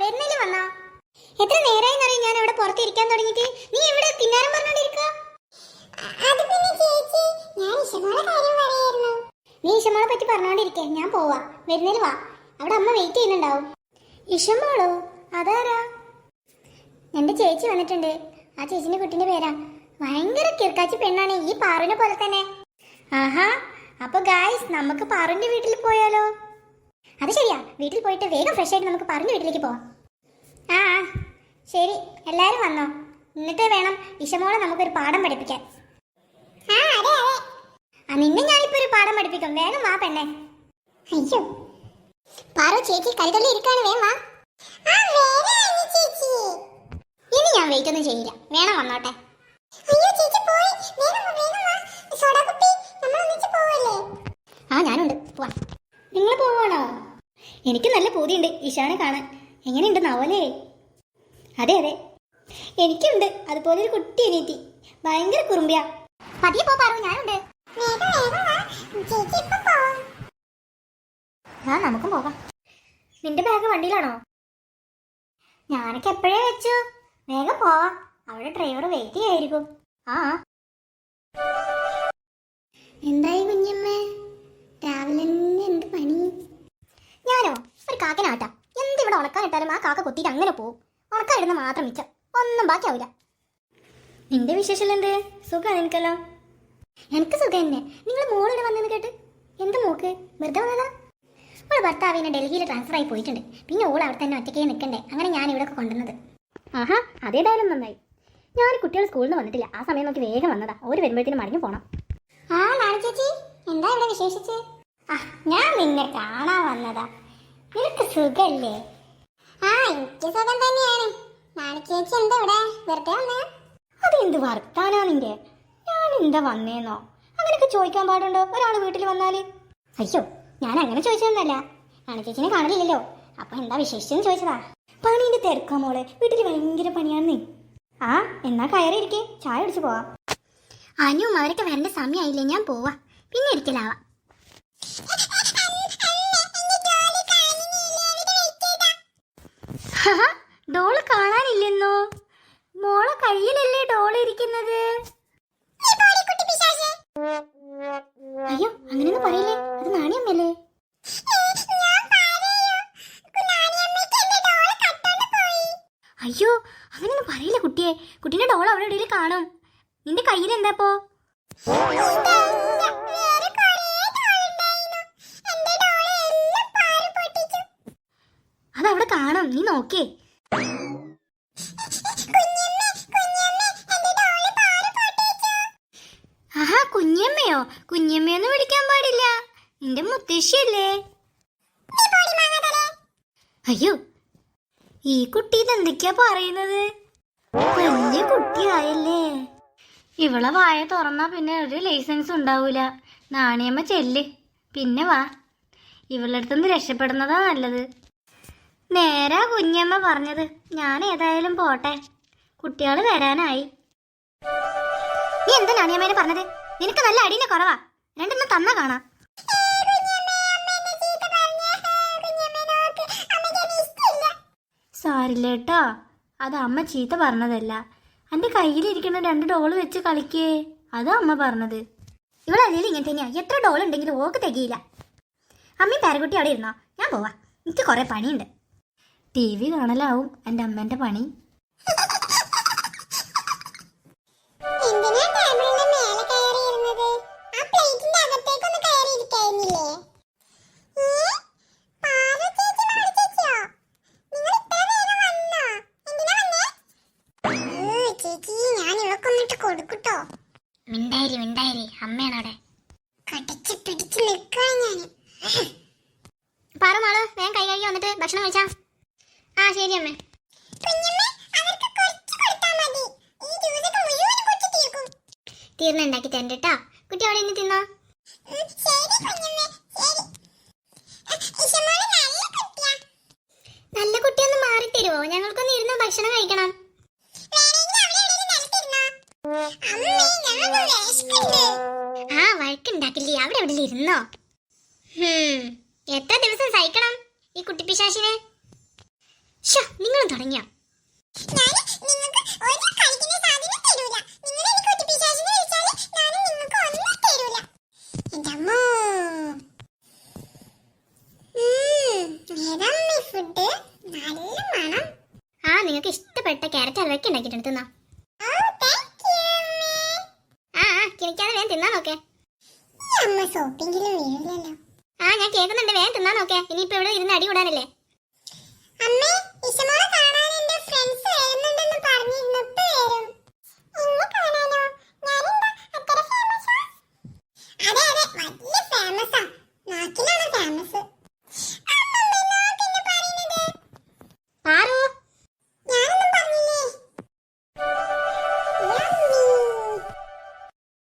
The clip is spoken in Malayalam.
വരുന്നേല് വന്നാ. എത്ര നേരമായി എന്നറിയാം ഞാൻ അവിടെ പുറത്തിരിക്കാൻ തുടങ്ങിയിട്ട്. നീ എവിടെ തിന്നാരം പറഞ്ഞോണ്ടിരിക്കുക? നീ ഇഷമോളെ പറ്റി പറഞ്ഞോണ്ടിരിക്കേ, ഞാൻ പോവാ. വരുന്നേല് വാ, അവിടെ അമ്മ വെയിറ്റ് ചെയ്യുന്നുണ്ടാവും. ഇഷമോളോ? അതാരാ? എന്റെ ചേച്ചി വന്നിട്ടുണ്ട്. ആ ചേച്ചിന്റെ കുട്ടിന്റെ പേരാ. ഭയങ്കര കിർക്കാച്ചി പെണ്ണാണ്, ഈ പാറുവിനെ പോലെ തന്നെ. ആഹാ, അപ്പൊ ഗായ്സ് നമുക്ക് പാറുവിന്റെ വീട്ടിൽ പോയാലോ? അത് ശരിയാ, വീട്ടിൽ പോയിട്ട് വേഗം ഫ്രഷ് ആയിട്ട് നമുക്ക് പാറുവിന്റെ വീട്ടിലേക്ക് പോവാം. ആ ശരി, എല്ലാരും വന്നോ? എന്നിട്ട് വേണം ഇഷമോളെ നമുക്കൊരു പാഠം പഠിപ്പിക്കാൻ. നിന്നെ ഞാനിപ്പോ ഒരു പാഠം പഠിപ്പിക്കും, വേഗം വാ പെണ്ണെ. അയ്യോ പാറു ചേച്ചി കരുതള്ളി ഇരിക്കാണ്, വേഗം വാ. ഇനി ഞാൻ വെയിറ്റ് ഒന്നും ചെയ്യില്ല, വേണം വന്നോട്ടെ. ആ ഞാനുണ്ട്, പോവാ. നിങ്ങൾ പോവാണോ? എനിക്ക് നല്ല പൂതിയുണ്ട് ഇഷാനെ കാണാൻ. എങ്ങനെയുണ്ട് നവലേ? അതെ അതെ, എനിക്കുണ്ട് അതുപോലെ ഒരു കുട്ടി അനിയത്തി, ഭയങ്കര കുറുമ്പിയാ. പതിയെ പോ പാറു, ഞാനുണ്ട്. ആ നമുക്കും പോകാം. നിന്റെ ബാഗ് വണ്ടിയിലാണോ? ഞാനൊക്കെ എപ്പോഴേ വെച്ചു. വേഗം പോവാം, അവിടെ ഡ്രൈവർ വെയിറ്റ് ചെയ്യായിരിക്കും. ആ എന്തായി കുഞ്ഞമ്മേ, രാവിലെ എന്ത് പണി? ഞാനോ ഒരു കാക്കനാട്ടാ. എന്തിവിടെ ഉണക്കാനിട്ടാലും ആ കാക്ക കൊത്തിയിട്ട് അങ്ങനെ പോവും. ഉണക്കാനിടുന്ന മാത്രം മിച്ചം, ഒന്നും ബാക്കിയാവില്ല. നിന്റെ വിശേഷം എന്ത്? സുഖം എനിക്കല്ലോ. എനിക്ക് സുഖം തന്നെ. നിങ്ങൾ മോളിവിടെ വന്നെന്ന് കേട്ട്. എന്ത് മോക്ക്, വെറുതെ വന്നതാ? ഓള് ഭർത്താവിനെ ഡൽഹിയിൽ ട്രാൻസ്ഫർ ആയി പോയിട്ടുണ്ട്. പിന്നെ ഓൾ അവിടെ തന്നെ ഒറ്റയ്ക്കേ നിൽക്കണ്ടേ, അങ്ങനെ ഞാൻ ഇവിടെ കൊണ്ടുവന്നത്. ആഹാ, അതേതായാലും നന്നായി. ഞാൻ കുട്ടികൾ സ്കൂളിൽ നിന്ന് വന്നിട്ടില്ല, ആ സമയം നോക്കി വേഗം വന്നതാ. ഒരു വരുമ്പോഴത്തേനും മടങ്ങി പോണം. ആ നാണി ചേച്ചി, എന്താ ഇവിടെ വിശേഷിച്ച്? ആ ഞാൻ നിന്നെ കാണാൻ വന്നതാ. നിനക്ക് സുഖല്ലേ? ആ എനിക്ക് സുഖം തന്നെയാണ്. നാണി ചേച്ചി എന്താ ഇവിടെ വെറുതെ വന്നേ? അതെന്ത് വർത്താനാ നിന്റെ? ഞാൻ എന്താ വന്നേന്നോ അങ്ങനെയൊക്കെ ചോദിക്കാൻ പാടുണ്ടോ ഒരാൾ വീട്ടിൽ വന്നാല്? അയ്യോ ഞാൻ അങ്ങനെ ചോദിച്ചതൊന്നല്ല, നാണി ചേച്ചിനെ കാണലില്ലല്ലോ, അപ്പൊ എന്താ വിശേഷിച്ചെന്ന് ചോദിച്ചതാ. പണീന്റെ തിരക്കാ മോളെ, വീട്ടിൽ ഭയങ്കര പണിയാണെന്നേ. ആ എന്നാ കയറിയിരിക്കേ, ചായ കുടിച്ച് പോവാം. അനുവും അവരൊക്കെ വരേണ്ട സമയമായില്ലേ, ഞാൻ പോവാ, പിന്നെ ഇരിക്കലാവാം. ഡോള് കാണാനില്ലെന്നോ? മോളെ കയ്യിലല്ലേ ഡോള് ഇരിക്കുന്നത്? അയ്യോ അങ്ങനെയൊന്നും പറയില്ലേ, അത് നാണിയമ്മല്ലേ. അയ്യോ അങ്ങനെയൊന്നും പറയില്ല കുട്ടിയെ, കുട്ടീന്റെ ഡോൾ അവിടെ എവിടെയെങ്കിലും കാണും. നിന്റെ കയ്യിൽ എന്താപ്പോ? അതവിടെ കാണും, നീ നോക്കേ. ആഹാ കുഞ്ഞമ്മയോ? കുഞ്ഞമ്മയൊന്ന് വിളിക്കാൻ പാടില്ല, നിന്റെ മുത്തശ്ശിയല്ലേ. അയ്യോ ഈ കുട്ടി ഇതെന്തൊക്കെയാ പറയുന്നത്? വലിയ കുട്ടിയായല്ലേ. ഇവളെ വായ തുറന്നാ പിന്നെ ഒരു ലൈസൻസ് ഉണ്ടാവൂല. നാണിയമ്മ ചെല്ല്, പിന്നെ വാ. ഇവളുടെ അടുത്തുനിന്ന് രക്ഷപ്പെടുന്നതാ നല്ലത്. നേരാ കുഞ്ഞമ്മ പറഞ്ഞത്. ഞാൻ ഏതായാലും പോട്ടെ, കുട്ടികൾ വരാനായി. നീ എന്താ നാണിയമ്മേനെ പറഞ്ഞത്? നിനക്ക് നല്ല അടീനെ കുറവാ, രണ്ടെണ്ണം തന്നാ കാണാം. സാരില്ല കേട്ടോ, അത് അമ്മ ചീത്ത പറഞ്ഞതല്ല. എൻ്റെ കയ്യിലിരിക്കുന്ന 2 ഡോള് വെച്ച് കളിക്കേ, അതാ അമ്മ പറഞ്ഞത്. ഇവളതിൽ ഇങ്ങനെ തന്നെയാ, എത്ര ഡോൾ ഉണ്ടെങ്കിലും ഓക്ക് തികയില്ല. അമ്മയും പേരക്കുട്ടി അവിടെ ഇരുന്നോ, ഞാൻ പോവാ, എനിക്ക് കുറെ പണിയുണ്ട്. TV കാണലാവും എൻ്റെ അമ്മേൻ്റെ പണി. മിണ്ടായിരി മിണ്ടായിരി, അമ്മയാണവിടെ. കടിച്ച് പിടിച്ച് നിൽക്കാൻ ഞാൻ. പാറുമാള് വേഗം കൈ കഴുകി വന്നിട്ട് ഭക്ഷണം കഴിച്ചാ. ആ ശരി അമ്മേ. തീർന്നുണ്ടാക്കി തരണ്ട കേട്ടോ, കുട്ടി അവിടെ ഇനി തിന്നോ. നല്ല കുട്ടിയൊന്ന് മാറി തരുവോ? ഞങ്ങൾക്കൊന്ന് ഇരുന്ന് ഭക്ഷണം കഴിക്കണം. ആ വഴക്കുണ്ടാക്കില്ലേ, അവിടെ എവിടെ ഇരുന്നോ. എത്ര ദിവസം സഹിക്കണം ഈ കുട്ടിപ്പിശാശിനെ? നിങ്ങളും തുടങ്ങിയ ആ നിങ്ങൾക്ക് ഇഷ്ടപ്പെട്ട ക്യാരറ്റ് ഹൽവയ്ക്ക് ഉണ്ടാക്കിയിട്ടുണ്ട് തിന്നാ. ആ കിണിക്കാതെ വേഗം തിന്നാ നോക്കേ. ആ ഞാൻ കേൾക്കുന്നുണ്ട്, വേഗം തിന്നാ നോക്കേ. ഇനിയിപ്പോ ഇവിടെ ഇരുന്ന് അടി കൂടാനല്ലേ. അതെ വലിയ